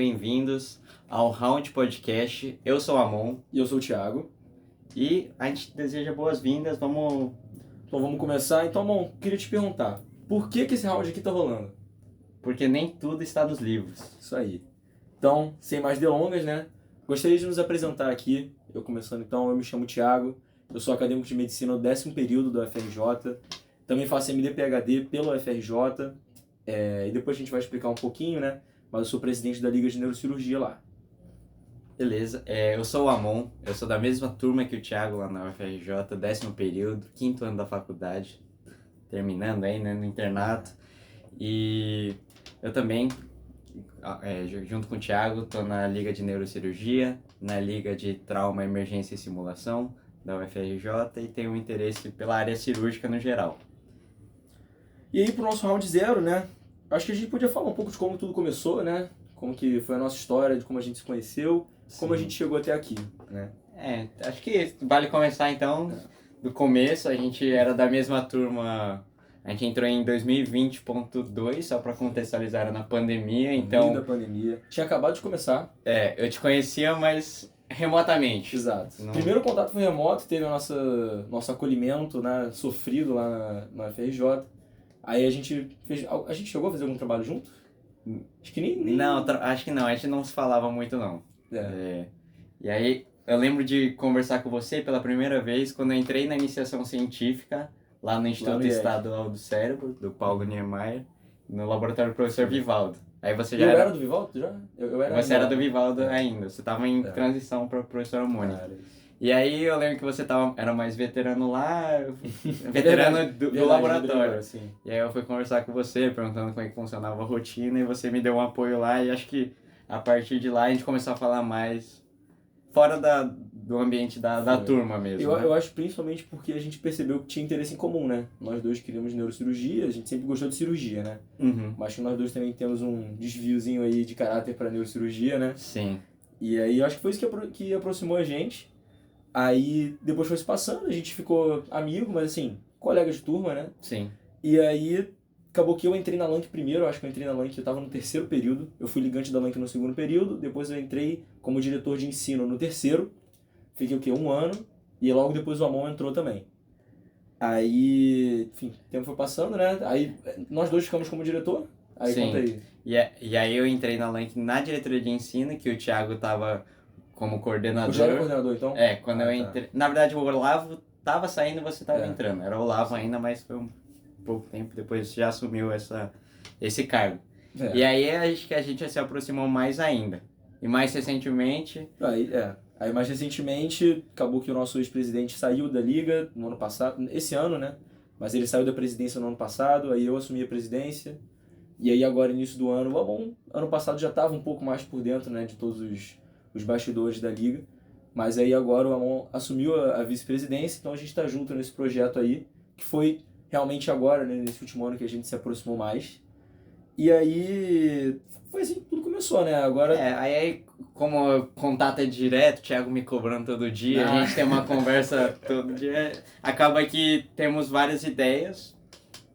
bem-vindos ao Round Podcast. Eu sou o Amon. E eu sou o Thiago. E a gente deseja boas-vindas. Então vamos começar. Então, Amon, queria te perguntar, por que esse round aqui tá rolando? Porque nem tudo está nos livros. Isso aí. Então, sem mais delongas, né? Gostaria de nos apresentar aqui. Eu começando então, eu me chamo Thiago. Eu sou acadêmico de medicina no 10º período do UFRJ. Também faço MD-PhD pelo UFRJ. E depois a gente vai explicar um pouquinho, né? Mas eu sou presidente da Liga de Neurocirurgia lá. Beleza. Eu sou o Amon. Eu sou da mesma turma que o Thiago lá na UFRJ, 10º período, 5º ano da faculdade. Terminando aí, né? No internato. E eu também, junto com o Thiago, estou na Liga de Neurocirurgia, na Liga de Trauma, Emergência e Simulação da UFRJ e tenho um interesse pela área cirúrgica no geral. E aí, pro nosso round 0, né? Acho que a gente podia falar um pouco de como tudo começou, né? Como que foi a nossa história, de como a gente se conheceu, como a gente chegou até aqui, né? Acho que vale começar então do começo. A gente era da mesma turma. A gente entrou em 2020.2, só para contextualizar, era na pandemia, então... Da pandemia. Tinha acabado de começar. Eu te conhecia, mas remotamente. Exato. O primeiro contato foi remoto, teve o nosso acolhimento, né, sofrido lá na FRJ. Aí a gente chegou a fazer algum trabalho junto? Acho que nem... Não, acho que não, a gente não se falava muito não. E aí, eu lembro de conversar com você pela primeira vez quando eu entrei na iniciação científica, lá no Instituto Estadual do Cérebro, do Paulo Niemeyer, no laboratório do professor Vivaldo. Aí você já era do Vivaldo já? Você era do Vivaldo ainda, você estava em transição para o professor Amoni. E aí eu lembro que você era mais veterano lá, veterano do laboratório. Assim. E aí eu fui conversar com você, perguntando como é que funcionava a rotina, e você me deu um apoio lá, e acho que a partir de lá a gente começou a falar mais fora do ambiente da turma mesmo. Eu acho principalmente porque a gente percebeu que tinha interesse em comum, né? Nós dois queríamos neurocirurgia, a gente sempre gostou de cirurgia, né? Uhum. Mas que nós dois também temos um desviozinho aí de caráter para neurocirurgia, né? Sim. E aí eu acho que foi isso que aproximou a gente. Aí depois foi se passando, a gente ficou amigo, mas assim, colega de turma, né? Sim. E aí acabou que eu entrei na LANC primeiro, eu acho que eu entrei na LANC, eu estava no 3º período, eu fui ligante da LANC no 2º período, depois eu entrei como diretor de ensino no 3º, fiquei o quê? 1 ano, e logo depois o Amon entrou também. Aí, enfim, o tempo foi passando, né? Aí nós dois ficamos como diretor, aí Sim. conta aí. E aí eu entrei na LANC na diretoria de ensino, que o Thiago tava como coordenador. Já era coordenador, então? Quando eu entrei... Na verdade, o Olavo tava saindo e você tava entrando. Era o Olavo ainda, mas foi um pouco tempo depois já assumiu esse cargo. E aí acho que a gente se aproximou mais ainda. E mais recentemente... Aí mais recentemente, acabou que o nosso ex-presidente saiu da Liga no ano passado, esse ano, né? Mas ele saiu da presidência no ano passado, aí eu assumi a presidência. E aí agora, início do ano, ano passado já estava um pouco mais por dentro, né, de todos os bastidores da Liga. Mas aí agora o Amon assumiu a vice-presidência, então a gente está junto nesse projeto aí, que foi realmente agora, né, nesse último ano que a gente se aproximou mais. E aí foi assim que tudo começou, né? Agora... Aí como contato é direto, o Thiago me cobrando todo dia, a gente tem uma conversa todo dia, acaba que temos várias ideias.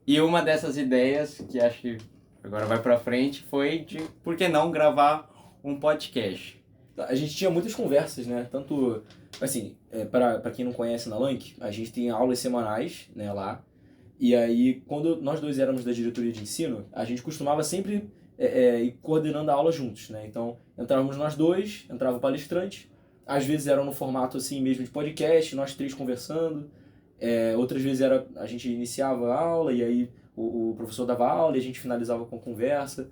E uma dessas ideias, que acho que agora vai pra frente, foi de por que não gravar um podcast. A gente tinha muitas conversas, né? Tanto, assim, para quem não conhece na LANC, a gente tem aulas semanais, né, lá. E aí, quando nós dois éramos da diretoria de ensino, a gente costumava sempre ir coordenando a aula juntos, né? Então, entrávamos nós dois, entrava o palestrante. Às vezes era no formato assim mesmo de podcast, nós três conversando. Outras vezes a gente iniciava a aula e aí o professor dava aula e a gente finalizava com conversa.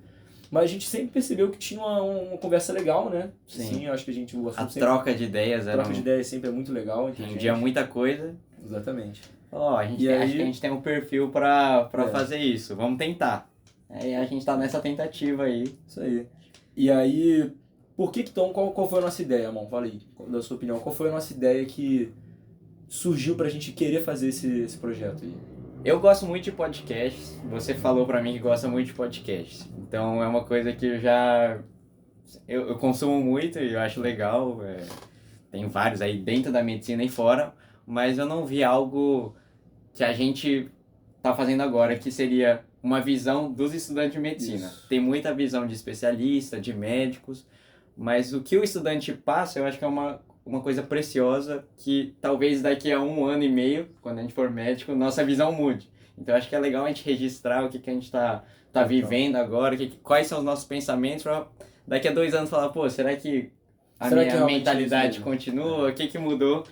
Mas a gente sempre percebeu que tinha uma conversa legal, né? Sim, eu acho que troca de ideias era... A troca de ideias sempre é muito legal. Rendia muita coisa. Exatamente. Acho que a gente tem um perfil pra fazer isso. Vamos tentar. E a gente tá nessa tentativa aí. Isso aí. E aí, então, qual foi a nossa ideia, Amon? Fala aí, da sua opinião. Qual foi a nossa ideia que surgiu pra gente querer fazer esse projeto aí? Eu gosto muito de podcasts. Você falou pra mim que gosta muito de podcasts. Então é uma coisa que eu consumo muito e eu acho legal. Tem vários aí dentro da medicina e fora. Mas eu não vi algo que a gente tá fazendo agora, que seria uma visão dos estudantes de medicina. Isso. Tem muita visão de especialista, de médicos, mas o que o estudante passa, eu acho que é uma coisa preciosa que talvez daqui a 1 ano e meio, quando a gente for médico, nossa visão mude. Então eu acho que é legal a gente registrar o que a gente tá vivendo agora, quais são os nossos pensamentos, para daqui a 2 anos falar, pô, será que a Será que minha realmente mentalidade isso- continua? O que mudou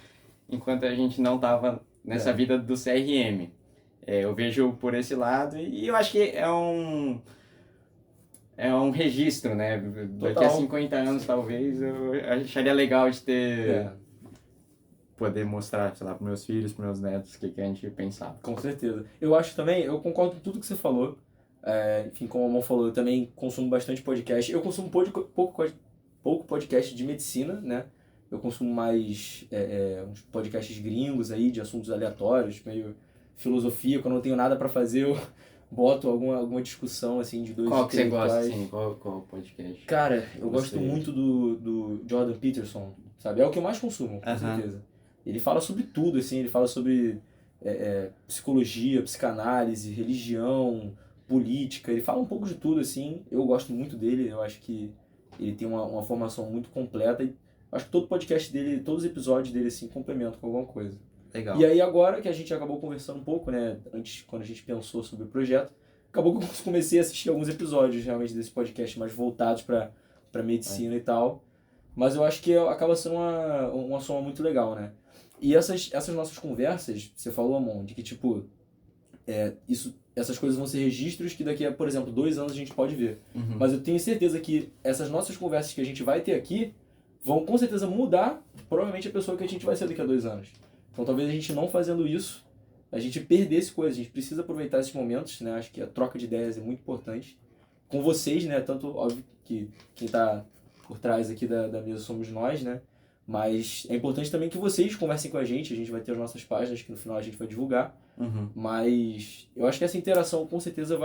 enquanto a gente não tava nessa vida do CRM? Eu vejo por esse lado e eu acho que é um registro, né? Daqui a Total. 50 anos, talvez, eu acharia legal de É, poder mostrar, sei lá, para meus filhos, para meus netos, o que a gente pensava. com certeza. Eu acho também, eu concordo com tudo que você falou. Enfim, como o Amon falou, eu também consumo bastante podcast. Eu consumo pouco podcast de medicina, né? Eu consumo mais uns podcasts gringos aí, de assuntos aleatórios, meio filosofia. Quando eu não tenho nada pra fazer, eu boto alguma discussão, assim, de dois Qual que você gosta, intelectuais. assim? Qual podcast? Cara, eu Você- gosto muito do Jordan Peterson, sabe? É o que eu mais consumo, com Aham. certeza. Ele fala sobre tudo, assim, ele fala sobre psicologia, psicanálise, religião, política, ele fala um pouco de tudo, assim. Eu gosto muito dele, eu acho que ele tem uma formação muito completa e acho que todo podcast dele, todos os episódios dele, assim, complementam com alguma coisa. Legal. E aí agora que a gente acabou conversando um pouco, né, antes, quando a gente pensou sobre o projeto, acabou que eu comecei a assistir alguns episódios realmente desse podcast mais voltados para medicina e tal. Mas eu acho que acaba sendo uma soma muito legal, né? E essas nossas conversas, você falou, Amon, de que tipo, essas coisas vão ser registros que daqui a, por exemplo, 2 anos a gente pode ver. Uhum. Mas eu tenho certeza que essas nossas conversas que a gente vai ter aqui vão com certeza mudar provavelmente a pessoa que a gente vai ser daqui a 2 anos. Então talvez a gente não fazendo isso, a gente perdesse coisas. A gente precisa aproveitar esses momentos, né? Acho que a troca de ideias é muito importante. Com vocês, né? Tanto, óbvio, que quem tá por trás aqui da mesa somos nós, né? Mas é importante também que vocês conversem com a gente vai ter as nossas páginas que no final a gente vai divulgar. Uhum. Mas eu acho que essa interação com certeza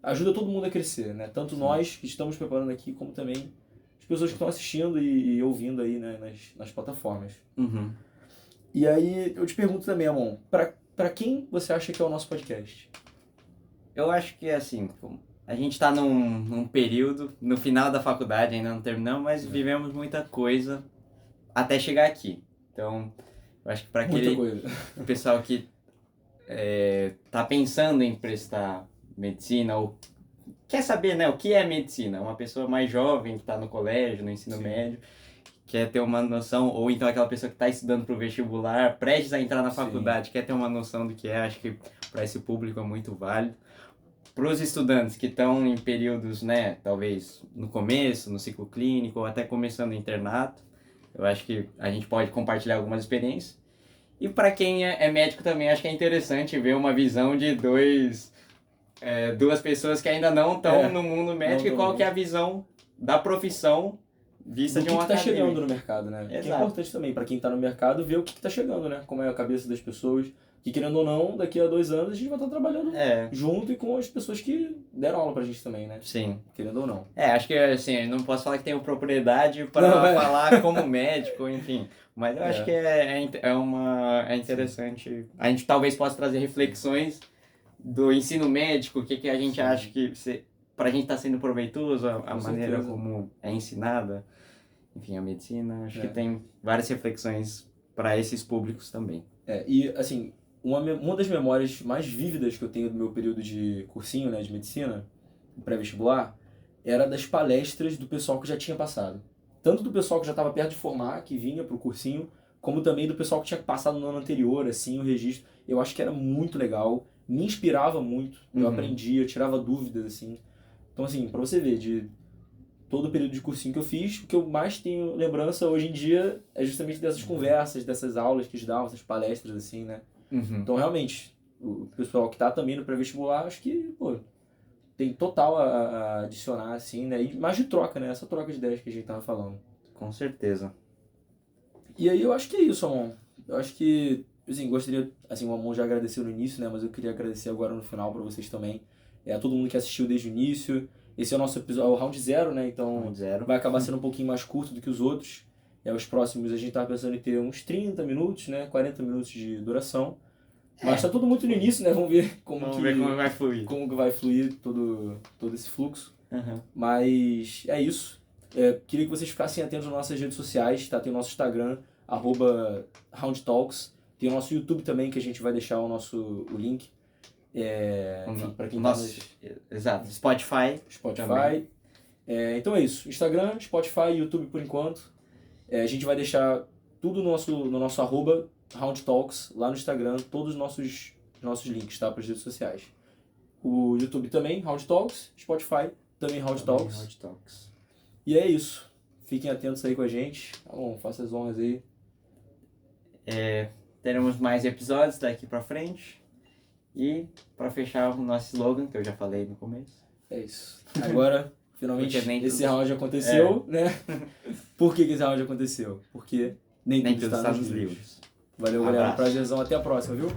ajuda todo mundo a crescer, né? Tanto nós que estamos preparando aqui, como também as pessoas que estão assistindo e ouvindo aí, né, nas plataformas. Uhum. E aí eu te pergunto também, Amon, pra quem você acha que é o nosso podcast? Eu acho que, assim, a gente está num período, no final da faculdade, ainda não terminamos, mas vivemos muita coisa até chegar aqui. Então, eu acho que para Muita aquele coisa. pessoal que tá pensando em prestar medicina ou quer saber, né, o que é medicina, uma pessoa mais jovem que está no colégio, no ensino Sim. médio, quer ter uma noção, ou então aquela pessoa que está estudando para o vestibular, prestes a entrar na Sim. faculdade, quer ter uma noção do que é, acho que para esse público é muito válido. Para os estudantes que estão em períodos, né, talvez no começo, no ciclo clínico, ou até começando o internato, eu acho que a gente pode compartilhar algumas experiências. E para quem é médico também, acho que é interessante ver uma visão de duas pessoas que ainda não estão no mundo médico e qual que é a visão da profissão vista do de um que tá acadêmico. chegando no mercado, né? Que é Exato. importante também para quem tá no mercado ver o que tá chegando, né? Como é a cabeça das pessoas. Que querendo ou não, daqui a 2 anos a gente vai estar trabalhando junto e com as pessoas que deram aula pra gente também, né? Sim. Querendo ou não. Acho que assim, eu não posso falar que tenho propriedade para Não, falar como médico, enfim. Mas eu acho que é interessante. A gente talvez possa trazer reflexões do ensino médico, o que a gente acha que pra gente tá sendo proveitoso, a maneira certeza. como é ensinada. Enfim, a medicina, acho que É. tem várias reflexões para esses públicos também. E assim, uma das memórias mais vívidas que eu tenho do meu período de cursinho, né, de medicina, pré-vestibular, era das palestras do pessoal que já tinha passado. Tanto do pessoal que já estava perto de formar, que vinha pro cursinho, como também do pessoal que tinha passado no ano anterior, assim, o registro. Eu acho que era muito legal, me inspirava muito, eu aprendia, eu tirava dúvidas, assim. Então, assim, pra você ver, de todo o período de cursinho que eu fiz, o que eu mais tenho lembrança hoje em dia é justamente dessas conversas, dessas aulas que eles davam, essas palestras, assim, né? Então, realmente, o pessoal que tá também no pré-vestibular, acho que, pô, tem total a adicionar, assim, né? E mais de troca, né? Essa troca de ideias que a gente tava falando. Com certeza. E aí eu acho que é isso, Amon. Eu acho que, assim, gostaria, assim, o Amon já agradeceu no início, né? Mas eu queria agradecer agora no final pra vocês também. A todo mundo que assistiu desde o início. Esse é o nosso episódio, é o round 0, né? Então Round 0. vai acabar sendo um pouquinho mais curto do que os outros. Os próximos a gente tava pensando em ter uns 30 minutos, né? 40 minutos de duração. Mas tá tudo muito no início, né? Vamos ver Vamos ver como vai fluir. como que vai fluir todo esse fluxo. Uhum. Mas é isso. Queria que vocês ficassem atentos nas nossas redes sociais, tá? Tem o nosso Instagram, @RoundTalks. Tem o nosso YouTube também, que a gente vai deixar o link. Enfim, pra quem Exato. Spotify. Spotify. Então é isso. Instagram, Spotify, YouTube por enquanto. A gente vai deixar tudo no nosso @RoundTalks lá no Instagram, todos os nossos links, tá? Para as redes sociais. O YouTube também, RoundTalks. Spotify, também RoundTalks. E é isso. Fiquem atentos aí com a gente. Tá bom, faça as honras aí. Teremos mais episódios daqui pra frente. E pra fechar o nosso slogan, que eu já falei no começo. É isso. Agora, finalmente, esse tudo... round aconteceu, né? Por que esse round aconteceu? Porque nem tudo está nos livros. Valeu, galera. Prazerzão. Até a próxima, viu?